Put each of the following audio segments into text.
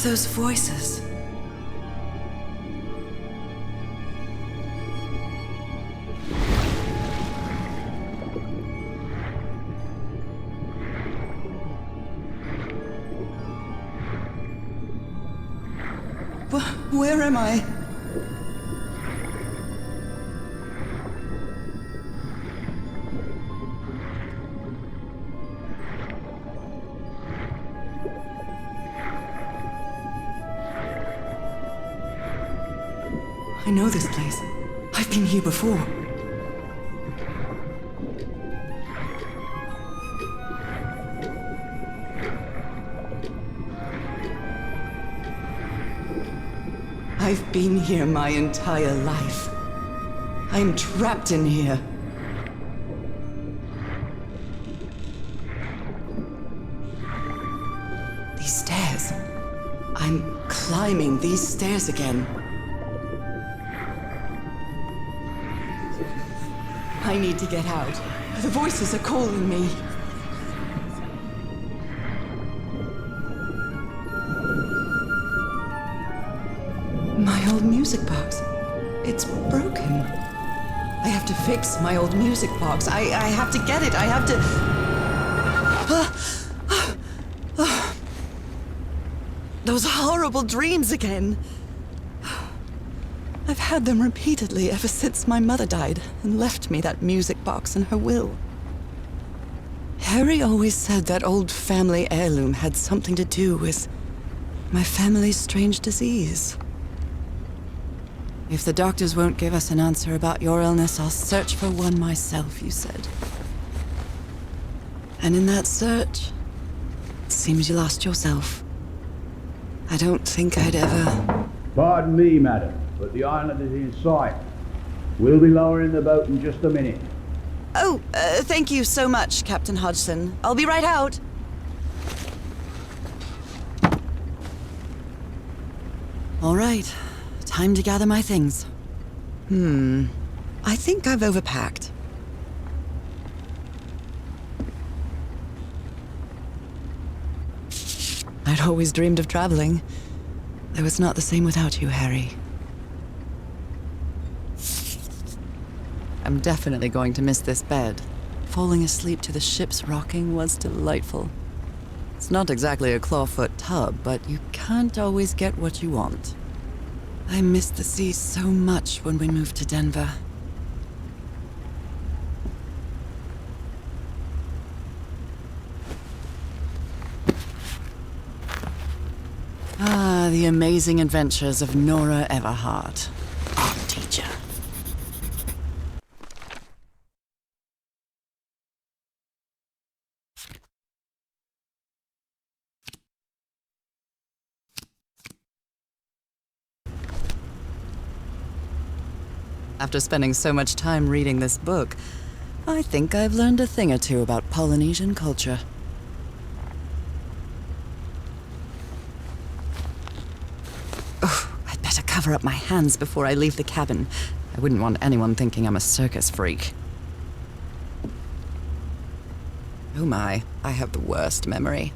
those voices? Where am I? I know this place. I've been here before. I've been here my entire life. I'm trapped in here. These stairs. I'm climbing these stairs again. I need to get out. The voices are calling me. My old music box. It's broken. I have to fix my old music box. I have to get it. I have to... Those horrible dreams again. I've had them repeatedly ever since my mother died and left me that music box in her will. Harry always said that old family heirloom had something to do with my family's strange disease. If the doctors won't give us an answer about your illness, I'll search for one myself, you said. And in that search, it seems you lost yourself. I don't think I'd ever... Pardon me, madam, but the island is in sight. We'll be lowering the boat in just a minute. Oh, thank you so much, Captain Hodgson. I'll be right out. All right. Time to gather my things. I think I've overpacked. I'd always dreamed of traveling. Though it's not the same without you, Harry. I'm definitely going to miss this bed. Falling asleep to the ship's rocking was delightful. It's not exactly a clawfoot tub, but you can't always get what you want. I missed the sea so much when we moved to Denver. Ah, the amazing adventures of Nora Everhart, art teacher. After spending so much time reading this book, I think I've learned a thing or two about Polynesian culture. Oh, I'd better cover up my hands before I leave the cabin. I wouldn't want anyone thinking I'm a circus freak. Oh my, I have the worst memory.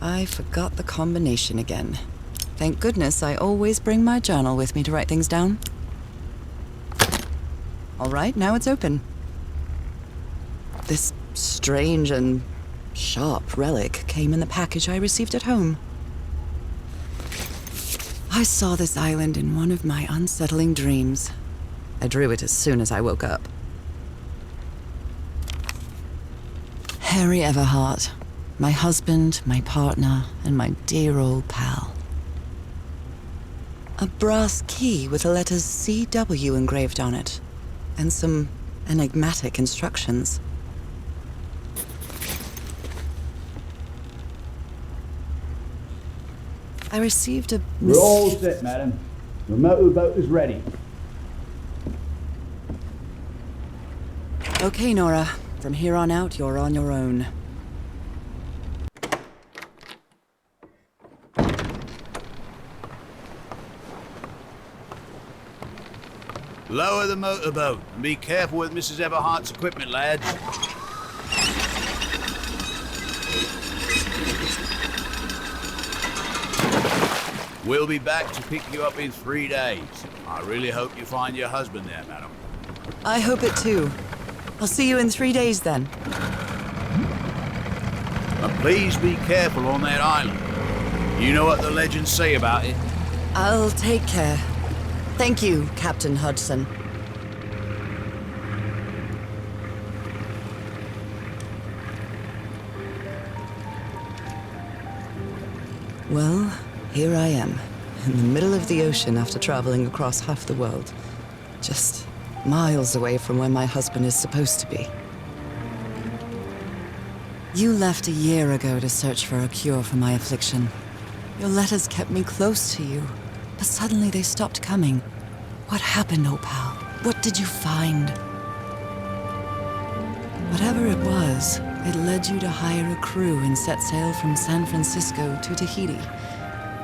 I forgot the combination again. Thank goodness I always bring my journal with me to write things down. All right, now it's open. This strange and sharp relic came in the package I received at home. I saw this island in one of my unsettling dreams. I drew it as soon as I woke up. Harry Everhart, my husband, my partner, and my dear old pal. A brass key with the letters CW engraved on it. And some enigmatic instructions. I received a... We're all set, madam. The motorboat is ready. Okay, Nora. From here on out, you're on your own. Lower the motorboat and be careful with Mrs. Everhart's equipment, lads. We'll be back to pick you up in 3 days. I really hope you find your husband there, madam. I hope it too. I'll see you in 3 days then. And please be careful on that island. You know what the legends say about it? I'll take care. Thank you, Captain Hudson. Well, here I am, in the middle of the ocean after traveling across half the world. Just miles away from where my husband is supposed to be. You left a year ago to search for a cure for my affliction. Your letters kept me close to you, but suddenly they stopped coming. What happened, Opal? What did you find? Whatever it was, it led you to hire a crew and set sail from San Francisco to Tahiti,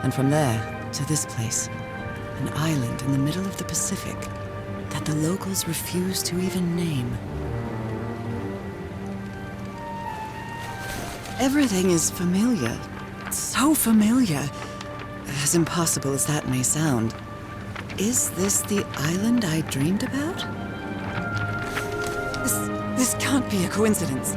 and from there to this place, an island in the middle of the Pacific that the locals refuse to even name. Everything is familiar. So familiar. As impossible as that may sound. Is this the island I dreamed about? This can't be a coincidence.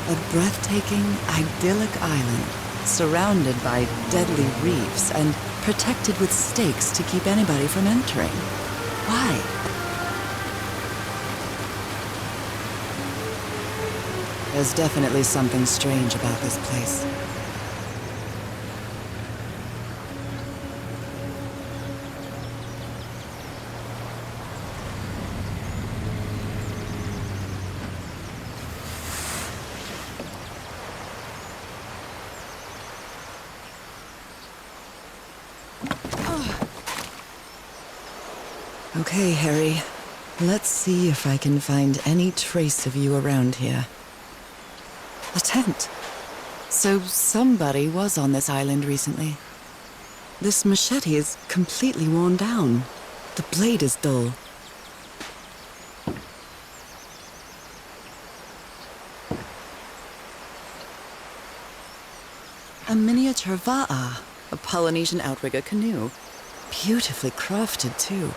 A breathtaking, idyllic island, surrounded by deadly reefs and protected with stakes to keep anybody from entering. Why? There's definitely something strange about this place. Okay, Harry. Let's see if I can find any trace of you around here. A tent. So somebody was on this island recently. This machete is completely worn down. The blade is dull. A miniature va'a, a Polynesian outrigger canoe. Beautifully crafted, too.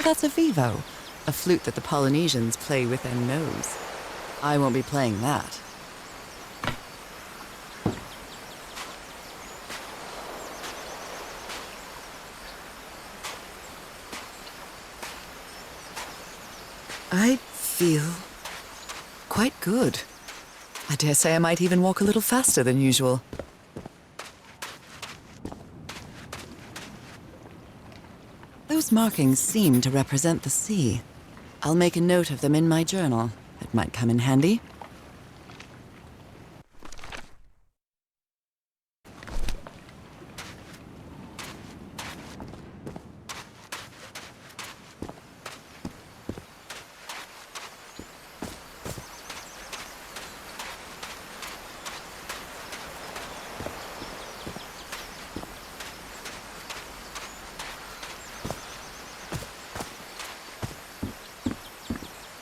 That's a vivo, a flute that the Polynesians play with their nose. I won't be playing that. I feel quite good. I dare say I might even walk a little faster than usual. Those markings seem to represent the sea. I'll make a note of them in my journal. It might come in handy.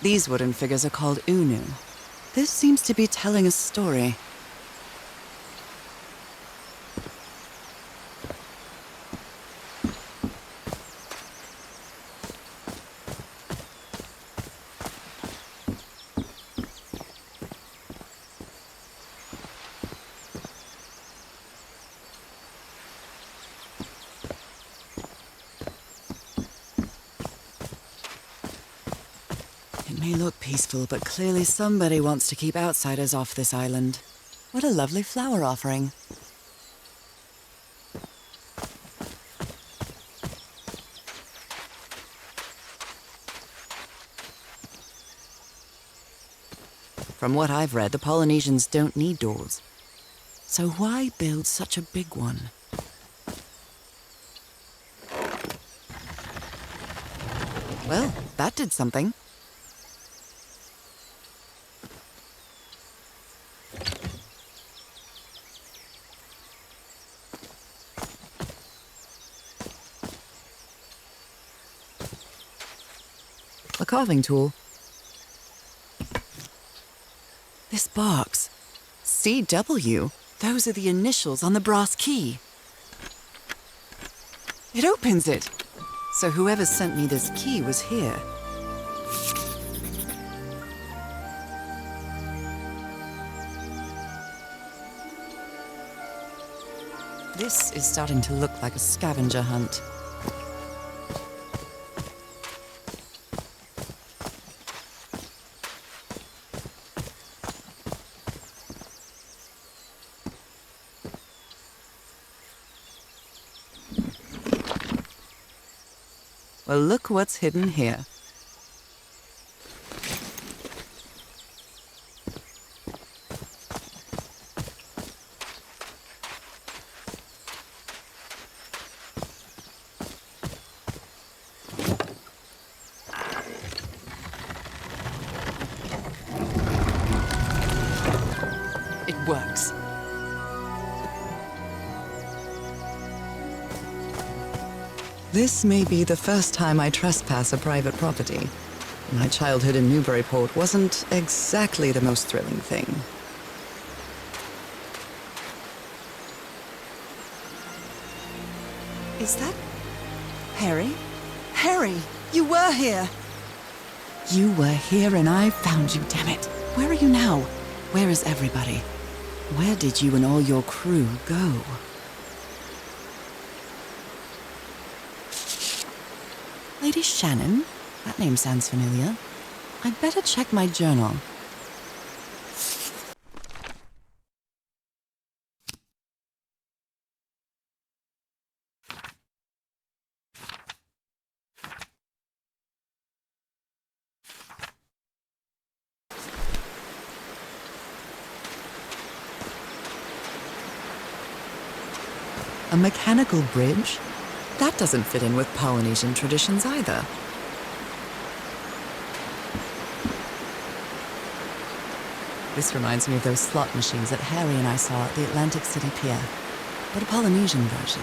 These wooden figures are called unu. This seems to be telling a story. May look peaceful, but clearly somebody wants to keep outsiders off this island. What a lovely flower offering. From what I've read, the Polynesians don't need doors. So why build such a big one? Well, that did something. A carving tool. This box. CW. Those are the initials on the brass key. It opens it. So whoever sent me this key was here. This is starting to look like a scavenger hunt. Well, look what's hidden here. It works. This may be the first time I trespass a private property. My childhood in Newburyport wasn't exactly the most thrilling thing. Is that Harry? Harry, you were here! You were here and I found you, damn it. Where are you now? Where is everybody? Where did you and all your crew go? Lady Shannon? That name sounds familiar. I'd better check my journal. A mechanical bridge? That doesn't fit in with Polynesian traditions either. This reminds me of those slot machines that Harry and I saw at the Atlantic City Pier, but a Polynesian version.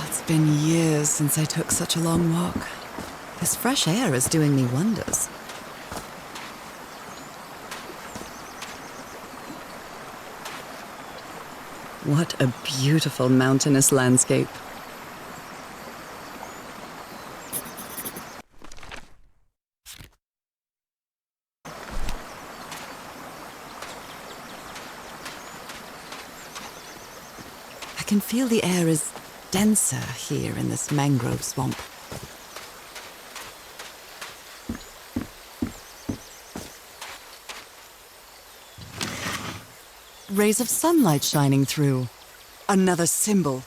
It's been years since I took such a long walk. This fresh air is doing me wonders. What a beautiful mountainous landscape. I can feel the air is denser here in this mangrove swamp. Rays of sunlight shining through. Another symbol.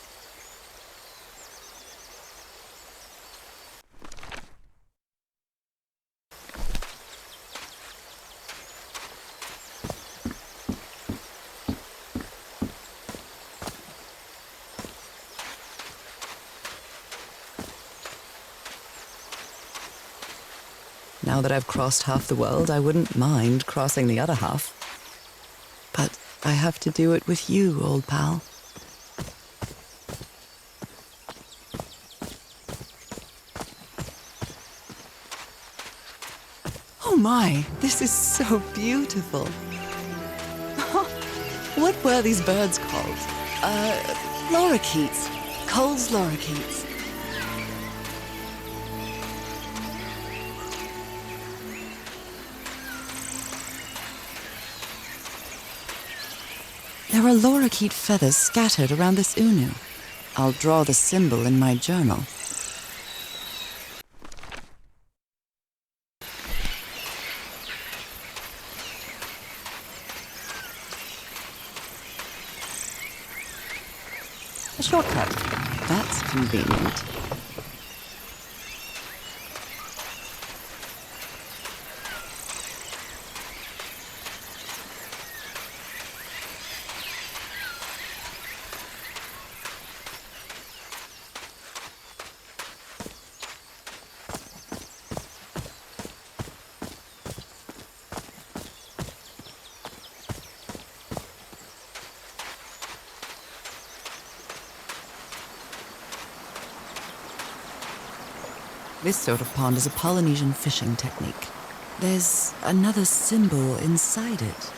Now that I've crossed half the world, I wouldn't mind crossing the other half. But I have to do it with you, old pal. Oh my, this is so beautiful. What were these birds called? Lorikeets. Cole's lorikeets. There are lorikeet feathers scattered around this unu. I'll draw the symbol in my journal. A shortcut. That's convenient. This sort of pond is a Polynesian fishing technique. There's another symbol inside it.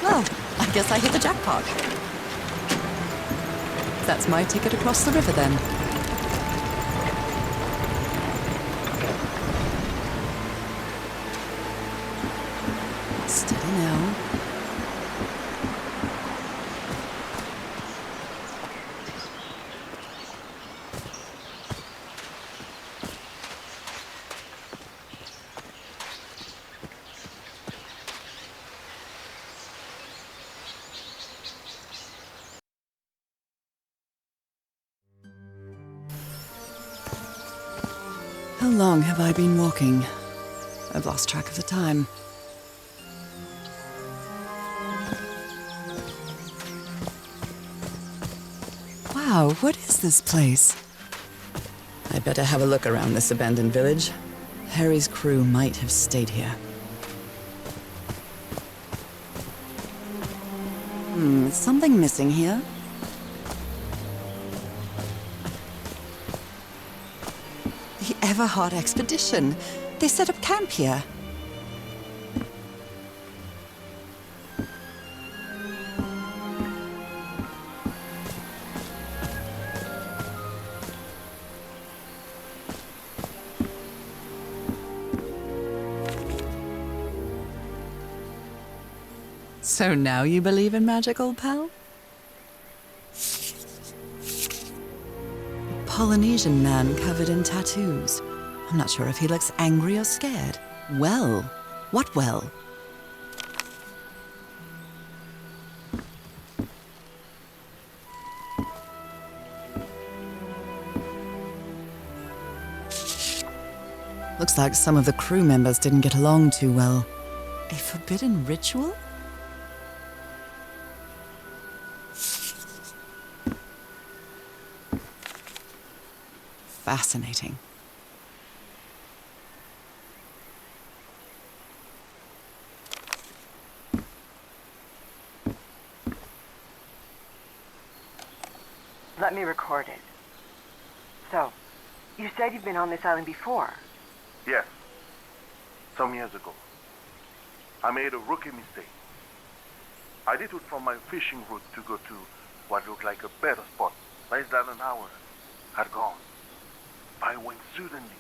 Well, I guess I hit the jackpot. That's my ticket across the river then. Steady now. How long have I been walking? I've lost track of the time. Wow, what is this place? I better have a look around this abandoned village. Harry's crew might have stayed here. Something missing here? The Everhard expedition. They set up camp here. So now you believe in magic, old pal? A Polynesian man covered in tattoos. I'm not sure if he looks angry or scared. Well, what well? Looks like some of the crew members didn't get along too well. A forbidden ritual? Fascinating. Let me record it. So, you said you've been on this island before? Yes. Some years ago. I made a rookie mistake. I did it from my fishing route to go to what looked like a better spot. Less than an hour had gone. I went suddenly.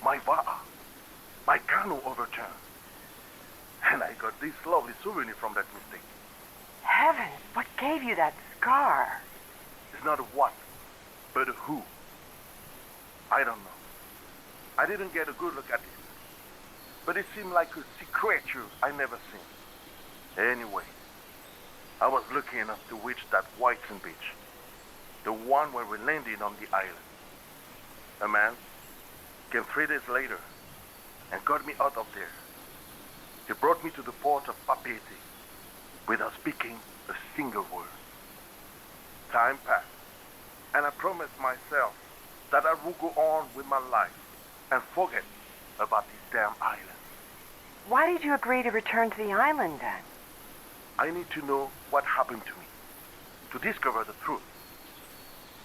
My va'a, my canoe overturned. And I got this lovely souvenir from that mistake. Heavens, what gave you that scar? It's not a what, but a who. I don't know. I didn't get a good look at it. But it seemed like a sea creature I never seen. Anyway, I was lucky enough to reach that white sand beach. The one where we landed on the island. A man came 3 days later and got me out of there. He brought me to the port of Papeete without speaking a single word. Time passed, and I promised myself that I would go on with my life and forget about this damn island. Why did you agree to return to the island then? I need to know what happened to me, to discover the truth.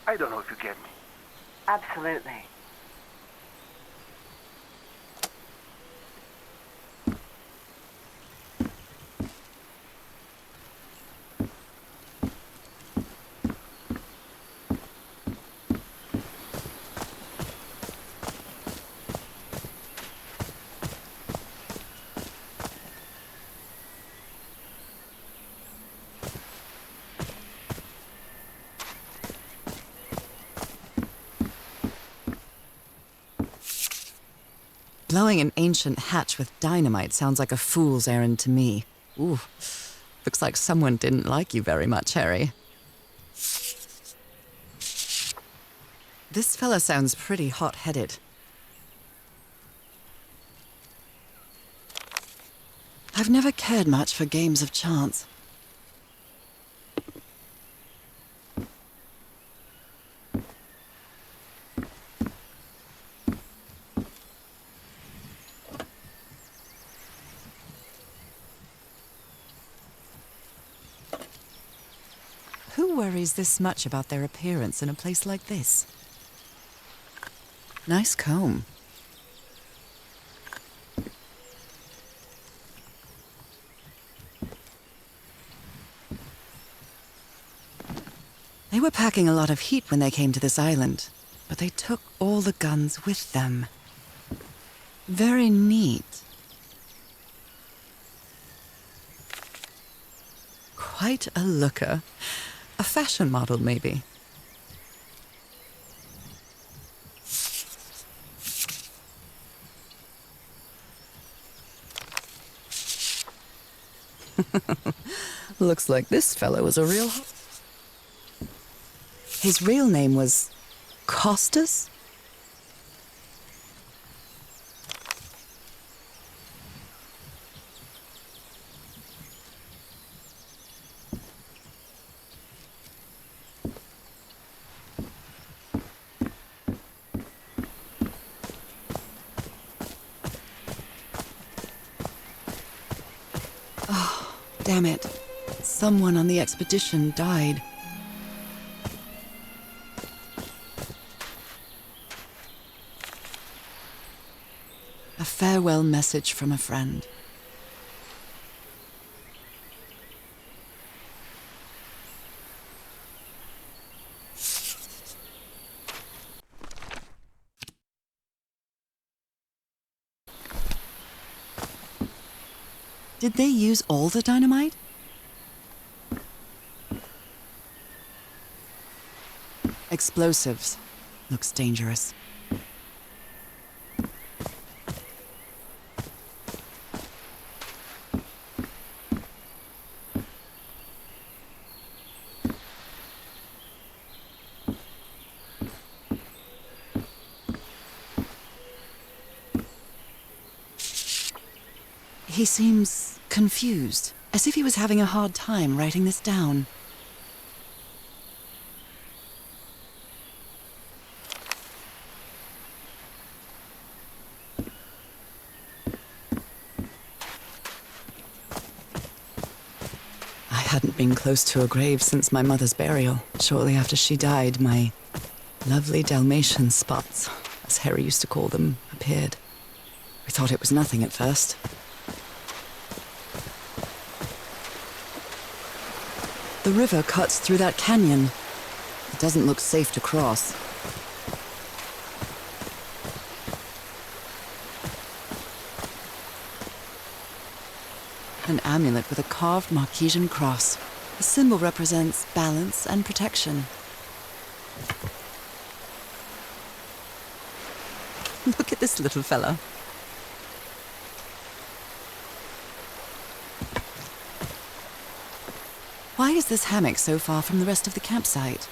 I don't know if you get me. Absolutely. Blowing an ancient hatch with dynamite sounds like a fool's errand to me. Ooh, looks like someone didn't like you very much, Harry. This fella sounds pretty hot-headed. I've never cared much for games of chance. Who worries this much about their appearance in a place like this? Nice comb. They were packing a lot of heat when they came to this island, but they took all the guns with them. Very neat. Quite a looker. A fashion model, maybe. Looks like this fellow was a real... His real name was... Costas? Oh, damn it. Someone on the expedition died. A farewell message from a friend. Did they use all the dynamite? Explosives. Looks dangerous. He seems confused, as if he was having a hard time writing this down. I hadn't been close to a grave since my mother's burial. Shortly after she died, my lovely Dalmatian spots, as Harry used to call them, appeared. We thought it was nothing at first. The river cuts through that canyon. It doesn't look safe to cross. An amulet with a carved Marquesian cross. The symbol represents balance and protection. Look at this little fella. Why is this hammock so far from the rest of the campsite?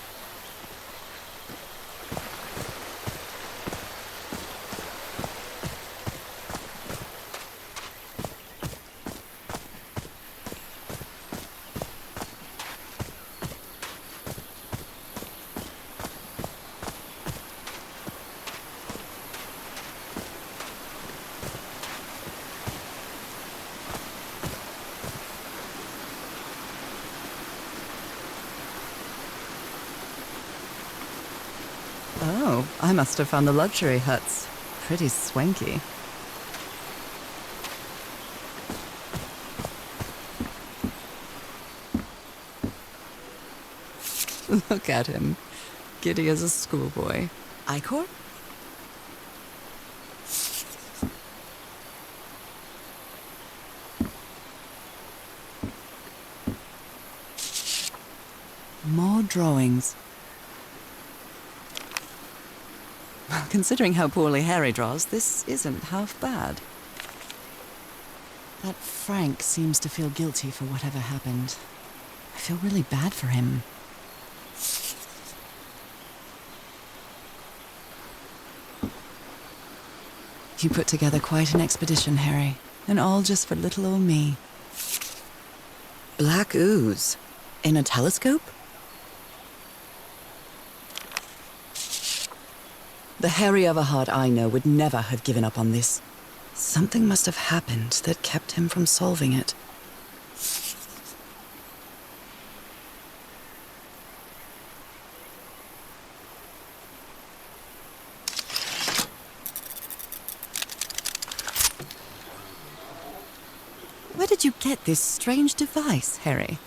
Oh, I must have found the luxury huts. Pretty swanky. Look at him. Giddy as a schoolboy. Icor? More drawings. Considering how poorly Harry draws, this isn't half bad. That Frank seems to feel guilty for whatever happened. I feel really bad for him. You put together quite an expedition, Harry, and all just for little old me. Black ooze? In a telescope? The Harry Everhart I know would never have given up on this. Something must have happened that kept him from solving it. Where did you get this strange device, Harry?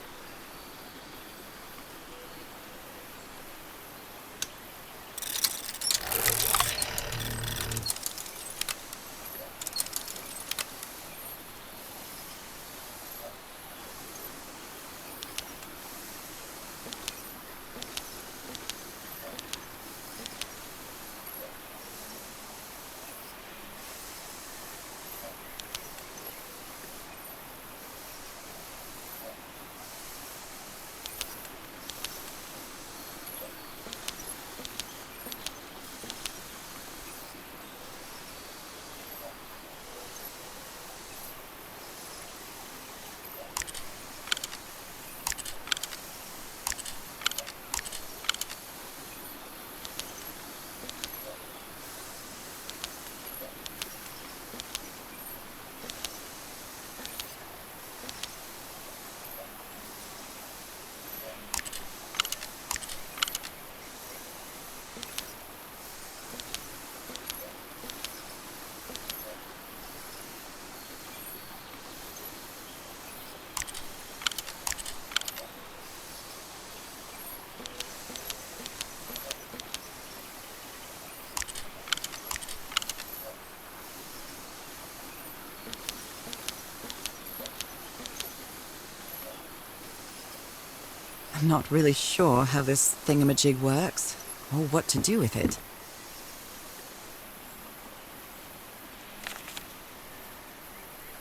I'm not really sure how this thingamajig works, or what to do with it.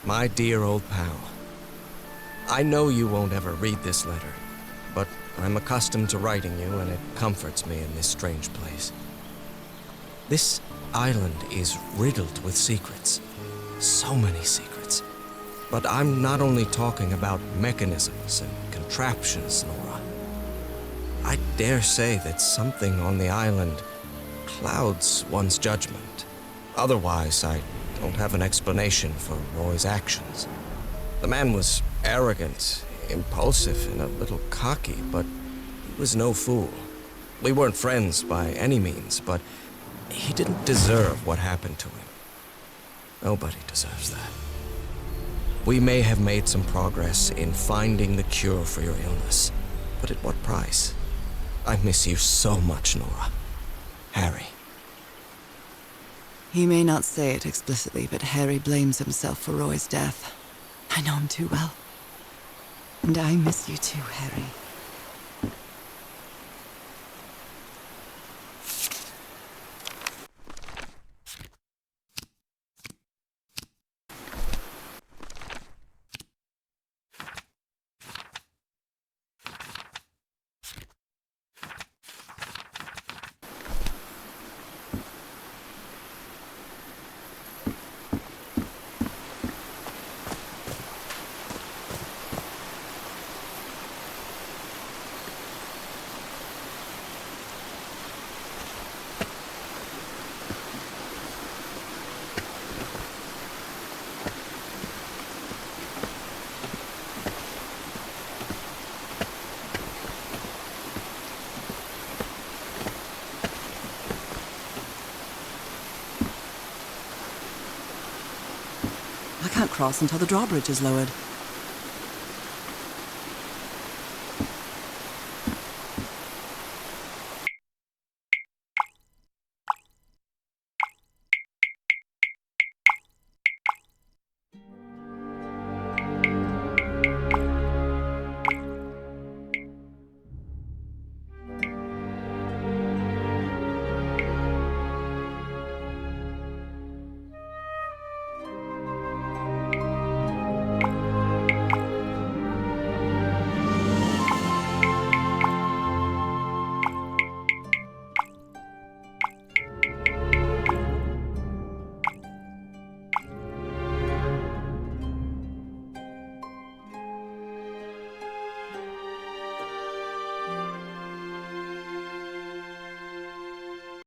My dear old pal, I know you won't ever read this letter, but I'm accustomed to writing you, and it comforts me in this strange place. This island is riddled with secrets. So many secrets. But I'm not only talking about mechanisms and contraptions, Nora. I dare say that something on the island clouds one's judgment. Otherwise, I don't have an explanation for Roy's actions. The man was arrogant, impulsive, and a little cocky, but he was no fool. We weren't friends by any means, but he didn't deserve what happened to him. Nobody deserves that. We may have made some progress in finding the cure for your illness, but at what price? I miss you so much, Nora. Harry. He may not say it explicitly, but Harry blames himself for Roy's death. I know him too well. And I miss you too, Harry. I can't cross until the drawbridge is lowered.